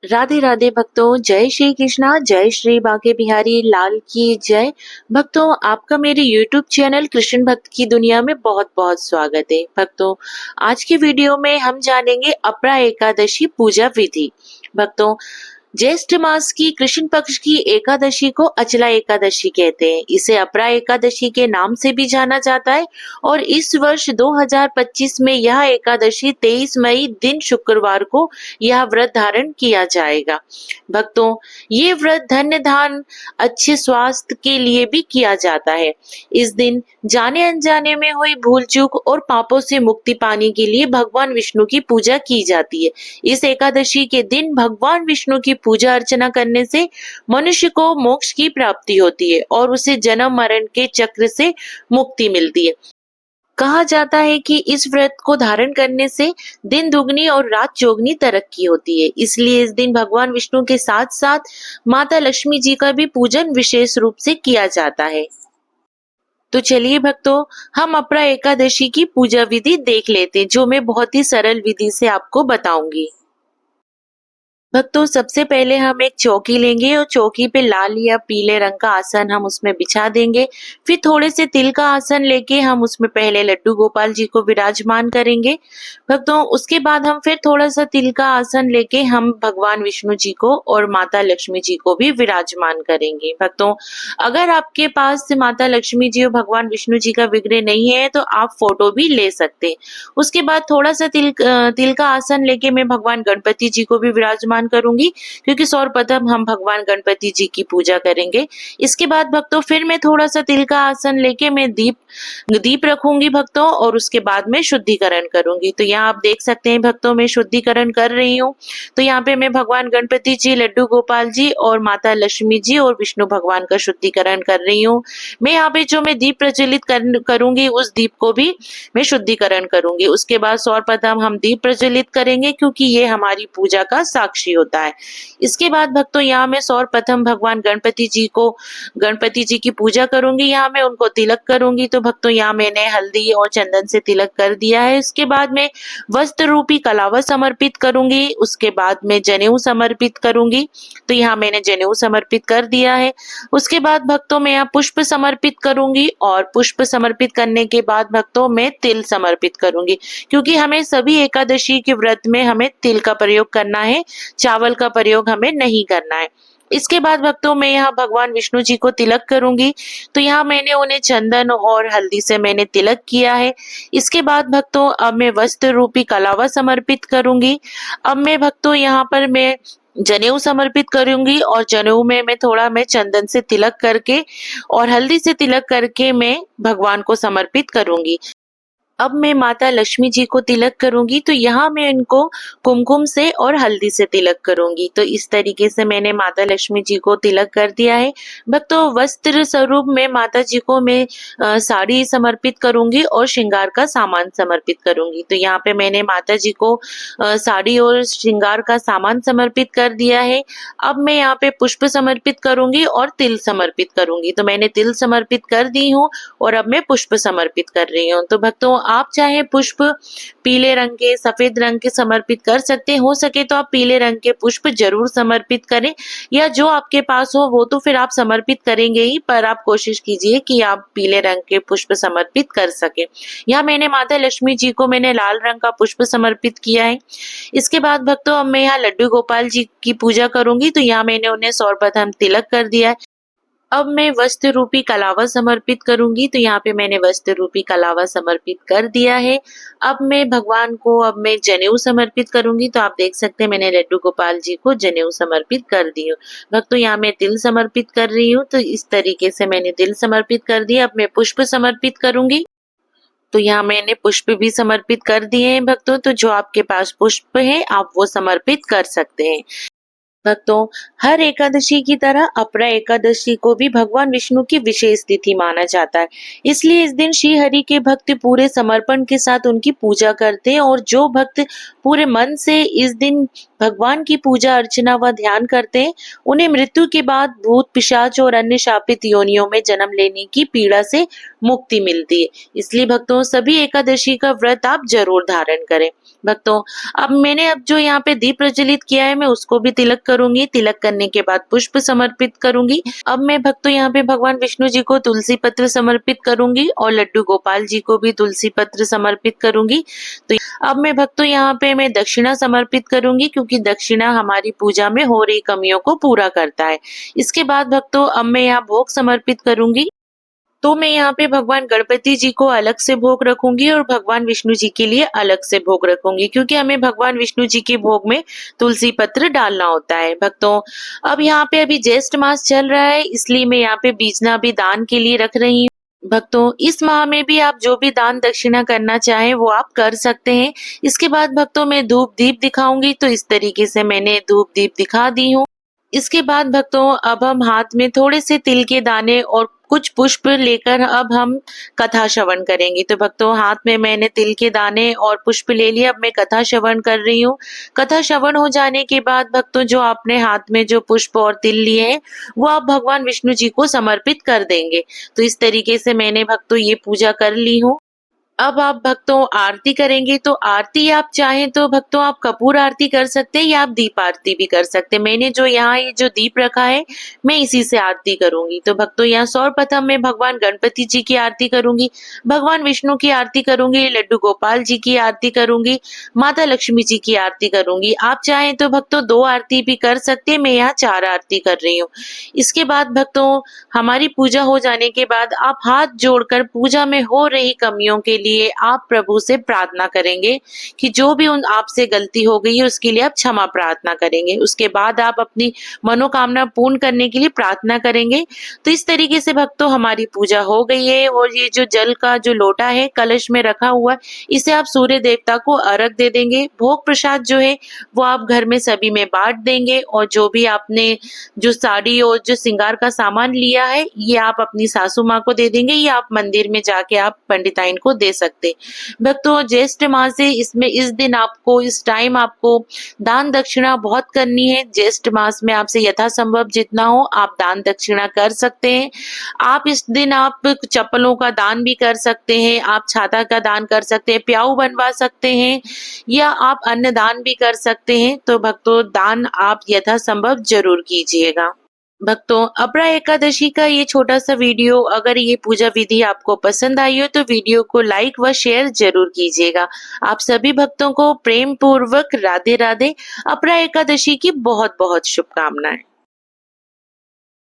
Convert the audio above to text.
राधे राधे भक्तों, जय श्री कृष्णा, जय श्री बांके बिहारी लाल की जय। भक्तों, आपका मेरे YouTube चैनल कृष्ण भक्त की दुनिया में बहुत बहुत स्वागत है। भक्तों, आज के वीडियो में हम जानेंगे अपरा एकादशी पूजा विधि। भक्तों, ज्येष्ठ मास की कृष्ण पक्ष की एकादशी को अचला एकादशी कहते हैं। इसे अपरा एकादशी के नाम से भी जाना जाता है और इस वर्ष 2025 में यह एकादशी 23 मई दिन शुक्रवार को यह व्रत धारण किया जाएगा। भक्तों, ये व्रत धन्य धान अच्छे स्वास्थ्य के लिए भी किया जाता है। इस दिन जाने अनजाने में हुई भूल चूक और पापों से मुक्ति पाने के लिए भगवान विष्णु की पूजा की जाती है। इस एकादशी के दिन भगवान विष्णु की पूजा अर्चना करने से मनुष्य को मोक्ष की प्राप्ति होती है और उसे जन्म मरण के चक्र से मुक्ति मिलती है। कहा जाता है कि इस व्रत को धारण करने से दिन दुगनी और रात चौगनी तरक्की होती है। इसलिए इस दिन भगवान विष्णु के साथ साथ माता लक्ष्मी जी का भी पूजन विशेष रूप से किया जाता है। तो चलिए भक्तों, हम अपरा एकादशी की पूजा विधि देख लेते हैं, जो मैं बहुत ही सरल विधि से आपको बताऊंगी। भक्तों, सबसे पहले हम एक चौकी लेंगे और चौकी पे लाल या पीले रंग का आसन हम उसमें बिछा देंगे। फिर थोड़े से तिल का आसन लेके हम उसमें पहले लड्डू गोपाल जी को विराजमान करेंगे। भक्तों, उसके बाद हम फिर थोड़ा सा तिल का आसन लेके हम भगवान विष्णु जी को और माता लक्ष्मी जी को भी विराजमान करेंगे। भक्तों, अगर आपके पास माता लक्ष्मी जी और भगवान विष्णु जी का विग्रह नहीं है तो आप फोटो भी ले सकते हैं। उसके बाद थोड़ा सा तिल का आसन लेके मैं भगवान गणपति जी को भी विराजमान करूंगी, क्योंकि सर्वप्रथम हम भगवान गणपति जी की पूजा करेंगे। इसके बाद भक्तों फिर मैं थोड़ा सा तिल का आसन लेके मैं दीप रखूंगी भक्तों, और उसके बाद में शुद्धिकरण करूंगी। तो यहाँ आप देख सकते हैं भक्तों, मैं शुद्धिकरण कर रही हूँ। तो यहाँ पे मैं भगवान गणपति जी, लड्डू गोपाल जी और माता लक्ष्मी जी और विष्णु भगवान का शुद्धिकरण कर रही हूँ। मैं यहाँ पे जो मैं दीप प्रज्वलित करूंगी उस दीप को भी मैं शुद्धिकरण करूंगी। उसके बाद सर्वप्रथम हम दीप प्रज्वलित करेंगे, क्योंकि ये हमारी पूजा का साक्षी होता है। इसके बाद भक्तों यहाँ मैं सर्वप्रथम भगवान गणपति जी की पूजा करूंगी। यहाँ मैं उनको तिलक करूंगी। तो भक्तों यहाँ मैंने हल्दी और चंदन से तिलक कर दिया है। इसके बाद मैं वस्त्र रूपी कलावा समर्पित करूंगी। उसके बाद मैं जनेऊ समर्पित करूंगी। तो यहाँ मैंने जनेऊ समर्पित कर दिया है। उसके बाद भक्तों मैं यहाँ पुष्प समर्पित करूंगी, और पुष्प समर्पित करने के बाद भक्तों मैं तिल समर्पित करूंगी, क्योंकि हमें सभी एकादशी के व्रत में हमें तिल का प्रयोग करना है, चावल का प्रयोग हमें नहीं करना है। इसके बाद भक्तों मैं यहाँ भगवान विष्णु जी को तिलक करूंगी। तो यहाँ मैंने उन्हें चंदन और हल्दी से मैंने तिलक किया है। इसके बाद भक्तों अब मैं वस्त्र रूपी कलावा समर्पित करूंगी। अब मैं भक्तों यहाँ पर मैं जनेऊ समर्पित करूंगी, और जनेऊ में मैं थोड़ा मैं चंदन से तिलक करके और हल्दी से तिलक करके मैं भगवान को समर्पित करूंगी। अब मैं माता लक्ष्मी जी को तिलक करूंगी। तो यहाँ मैं इनको कुमकुम से और हल्दी से तिलक करूंगी। तो इस तरीके से मैंने माता लक्ष्मी जी को तिलक कर दिया है। भक्तों, वस्त्र स्वरूप में माता जी को मैं साड़ी समर्पित करूंगी और श्रृंगार का सामान समर्पित करूंगी। तो यहाँ पे मैंने माता जी को साड़ी और श्रृंगार का सामान समर्पित कर दिया है। अब मैं यहाँ पे पुष्प समर्पित करूंगी और तिल समर्पित करूंगी। तो मैंने तिल समर्पित कर दी हूँ और अब मैं पुष्प समर्पित कर रही हूँ। तो भक्तों आप चाहे पुष्प पीले रंग के, सफेद रंग के समर्पित कर सकते हैं। हो सके तो आप पीले रंग के पुष्प जरूर समर्पित करें, या जो आपके पास हो वो तो फिर आप समर्पित करेंगे ही, पर आप कोशिश कीजिए कि आप पीले रंग के पुष्प समर्पित कर सके। यहाँ मैंने माता लक्ष्मी जी को मैंने लाल रंग का पुष्प समर्पित किया है। इसके बाद भक्तों अब मैं यहाँ लड्डू गोपाल जी की पूजा करूंगी। तो यहाँ मैंने उन्हें सर्वप्रथम तिलक कर दिया है। अब मैं वस्त्र रूपी कलावा समर्पित करूंगी। तो यहाँ पे मैंने वस्त्र रूपी कलावा समर्पित कर दिया है। अब मैं भगवान को अब मैं जनेऊ समर्पित करूंगी। तो आप देख सकते हैं मैंने लड्डू गोपाल जी को जनेऊ समर्पित कर दी हूँ। भक्तों यहाँ मैं तिल समर्पित कर रही हूँ। तो इस तरीके से मैंने तिल समर्पित कर दिया। अब मैं पुष्प समर्पित करूंगी। तो यहाँ मैंने पुष्प भी समर्पित कर दिए हैं भक्तों। तो जो आपके पास पुष्प है आप वो समर्पित कर सकते हैं। भक्तों, हर एकादशी की तरह अपरा एकादशी को भी भगवान विष्णु की विशेष तिथि माना जाता है। इसलिए इस दिन श्री हरि के भक्त पूरे समर्पण के साथ उनकी पूजा करते हैं, और जो भक्त पूरे मन से इस दिन भगवान की पूजा अर्चना व ध्यान करते हैं, उन्हें मृत्यु के बाद भूत पिशाच और अन्य शापित योनियों में जन्म लेने की पीड़ा से मुक्ति मिलती है। इसलिए भक्तों, सभी एकादशी का व्रत आप जरूर धारण करें। भक्तों, अब जो यहाँ पे दीप प्रज्वलित किया है, मैं उसको भी तिलक करूंगी। तिलक करने के बाद पुष्प समर्पित करूंगी। अब मैं भक्तों यहाँ पे भगवान विष्णु जी को तुलसी पत्र समर्पित करूंगी और लड्डू गोपाल जी को भी तुलसी पत्र समर्पित करूंगी। तो अब मैं भक्तों यहाँ पे मैं दक्षिणा समर्पित करूंगी, क्योंकि दक्षिणा हमारी पूजा में हो रही कमियों को पूरा करता है। इसके बाद भक्तों, अब मैं यहाँ भोग समर्पित करूंगी। तो मैं यहाँ पे भगवान गणपति जी को अलग से भोग रखूंगी और भगवान विष्णु जी के लिए अलग से भोग रखूंगी, क्योंकि हमें भगवान विष्णु जी के भोग में तुलसी पत्र डालना होता है। भक्तों, अब यहाँ पे अभी ज्येष्ठ मास चल रहा है, इसलिए मैं यहाँ पे बीजना भी दान के लिए रख रही हूँ। भक्तों, इस माह में भी आप जो भी दान दक्षिणा करना चाहें वो आप कर सकते हैं। इसके बाद भक्तों, मैं धूप दीप दिखाऊंगी। तो इस तरीके से मैंने धूप दीप दिखा दी हूँ। इसके बाद भक्तों, अब हम हाथ में थोड़े से तिल के दाने और कुछ पुष्प लेकर अब हम कथा श्रवण करेंगे। तो भक्तों, हाथ में मैंने तिल के दाने और पुष्प ले लिया। अब मैं कथा श्रवण कर रही हूँ। कथा श्रवण हो जाने के बाद भक्तों, जो आपने हाथ में जो पुष्प और तिल लिए हैं वो आप भगवान विष्णु जी को समर्पित कर देंगे। तो इस तरीके से मैंने भक्तों ये पूजा कर ली हूँ। अब आप भक्तों आरती करेंगे। तो आरती आप चाहें तो भक्तों आप कपूर आरती कर सकते हैं या आप दीप आरती भी कर सकते हैं। मैंने जो यहाँ ये जो दीप रखा है, मैं इसी से आरती करूंगी। तो भक्तों, यहाँ सर्वप्रथम मैं भगवान गणपति जी की आरती करूंगी, भगवान विष्णु की आरती करूंगी, लड्डू गोपाल जी की आरती करूंगी, माता लक्ष्मी जी की आरती करूंगी। आप चाहें तो भक्तों 2 आरती भी कर सकते हैं। मैं यहाँ 4 आरती कर रही हूँ। इसके बाद भक्तों, हमारी पूजा हो जाने के बाद आप हाथ जोड़कर पूजा में हो रही कमियों के लिए आप प्रभु से प्रार्थना करेंगे कि जो भी उन आपसे गलती हो गई है उसके लिए आप क्षमा प्रार्थना करेंगे। उसके बाद आप अपनी मनोकामना पूर्ण करने के लिए प्रार्थना करेंगे। तो इस तरीके से भक्तों हमारी पूजा हो गई है। और ये जो जल का जो लोटा है कलश में रखा हुआ है, इसे आप सूर्य देवता को अर्घ दे देंगे। भोग प्रसाद जो है वो आप घर में सभी में बांट देंगे। और जो भी आपने जो साड़ी और जो श्रृंगार का सामान लिया है, ये आप अपनी सासू माँ को दे देंगे या आप मंदिर में जाके आप पंडिताइन को दे सकते। भक्तों, ज्येष्ठ मास है, इसमें इस दिन आपको इस टाइम आपको दान दक्षिणा बहुत करनी है। ज्येष्ठ मास में आपसे यथासंभव जितना हो आप दान दक्षिणा कर सकते हैं। आप इस दिन आप चप्पलों का दान भी कर सकते हैं, आप छाता का दान कर सकते हैं, प्याऊ बनवा सकते हैं या आप अन्न दान भी कर सकते हैं। तो भक्तों, दान आप यथासंभव जरूर कीजिएगा। भक्तों, अपरा एकादशी का ये छोटा सा वीडियो, अगर ये पूजा विधि आपको पसंद आई हो तो वीडियो को लाइक व शेयर जरूर कीजिएगा। आप सभी भक्तों को प्रेम पूर्वक राधे राधे। अपरा एकादशी की बहुत बहुत शुभकामनाएं।